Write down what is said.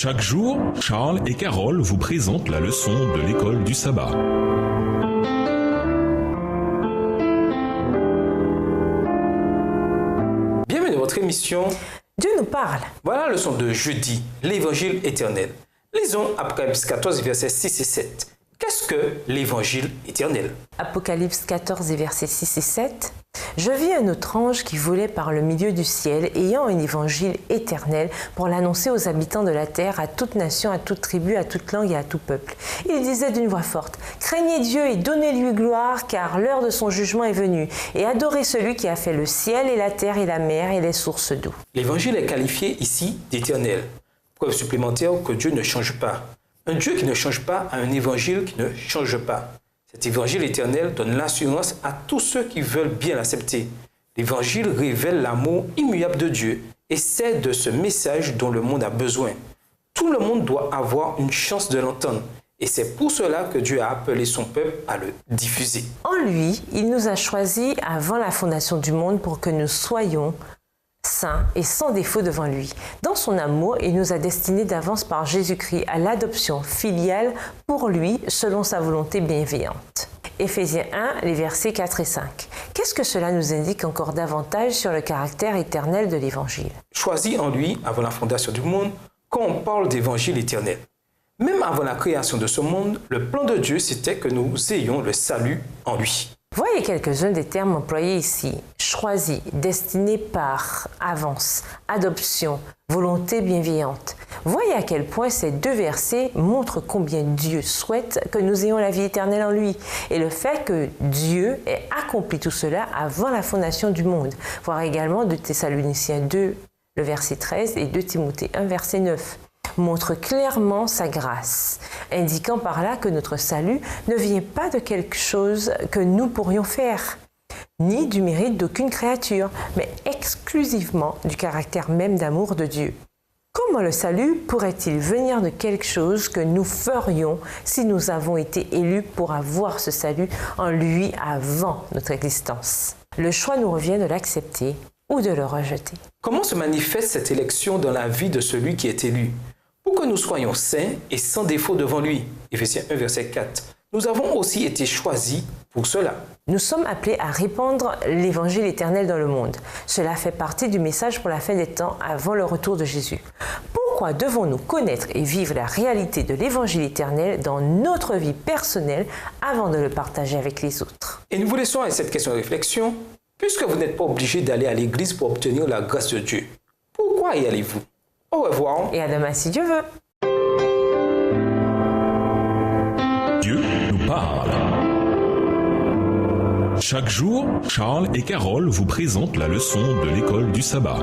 Chaque jour, Charles et Carole vous présentent la leçon de l'école du sabbat. Bienvenue dans votre émission Dieu nous parle. Voilà la leçon de jeudi, l'évangile éternel. Lisons Apocalypse 14, versets 6 et 7. Qu'est-ce que l'évangile éternel? Apocalypse 14 et versets 6 et 7. Je vis un autre ange qui volait par le milieu du ciel, ayant un évangile éternel pour l'annoncer aux habitants de la terre, à toute nation, à toute tribu, à toute langue et à tout peuple. Il disait d'une voix forte, « Craignez Dieu et donnez-lui gloire, car l'heure de son jugement est venue, et adorez celui qui a fait le ciel et la terre et la mer et les sources d'eau. » L'évangile est qualifié ici d'éternel. Preuve supplémentaire que Dieu ne change pas. Un Dieu qui ne change pas a un évangile qui ne change pas. Cet évangile éternel donne l'assurance à tous ceux qui veulent bien l'accepter. L'évangile révèle l'amour immuable de Dieu et c'est de ce message dont le monde a besoin. Tout le monde doit avoir une chance de l'entendre et c'est pour cela que Dieu a appelé son peuple à le diffuser. En lui, il nous a choisis avant la fondation du monde pour que nous soyons saint et sans défaut devant lui. Dans son amour, il nous a destinés d'avance par Jésus-Christ à l'adoption filiale pour lui selon sa volonté bienveillante. Éphésiens 1, les versets 4 et 5. Qu'est-ce que cela nous indique encore davantage sur le caractère éternel de l'Évangile? Choisi en lui avant la fondation du monde, quand on parle d'évangile éternel. Même avant la création de ce monde, le plan de Dieu c'était que nous ayons le salut en lui. Voyez quelques-uns des termes employés ici. Choisi, destiné par, avance, adoption, volonté bienveillante. Voyez à quel point ces deux versets montrent combien Dieu souhaite que nous ayons la vie éternelle en lui et le fait que Dieu ait accompli tout cela avant la fondation du monde. Voir également 2 Thessaloniciens 2, le verset 13 et 2 Timothée 1, verset 9. Montre clairement sa grâce, indiquant par là que notre salut ne vient pas de quelque chose que nous pourrions faire, ni du mérite d'aucune créature, mais exclusivement du caractère même d'amour de Dieu. Comment le salut pourrait-il venir de quelque chose que nous ferions si nous avons été élus pour avoir ce salut en lui avant notre existence? Le choix nous revient de l'accepter ou de le rejeter. Comment se manifeste cette élection dans la vie de celui qui est élu? Pour que nous soyons saints et sans défaut devant lui. Éphésiens 1, verset 4. Nous avons aussi été choisis pour cela. Nous sommes appelés à répandre l'évangile éternel dans le monde. Cela fait partie du message pour la fin des temps avant le retour de Jésus. Pourquoi devons-nous connaître et vivre la réalité de l'évangile éternel dans notre vie personnelle avant de le partager avec les autres? Et nous vous laissons avec cette question de réflexion. Puisque vous n'êtes pas obligé d'aller à l'église pour obtenir la grâce de Dieu, pourquoi y allez-vous? Au revoir. Et à demain si Dieu veut. Dieu nous parle. Chaque jour, Charles et Carole vous présentent la leçon de l'école du sabbat.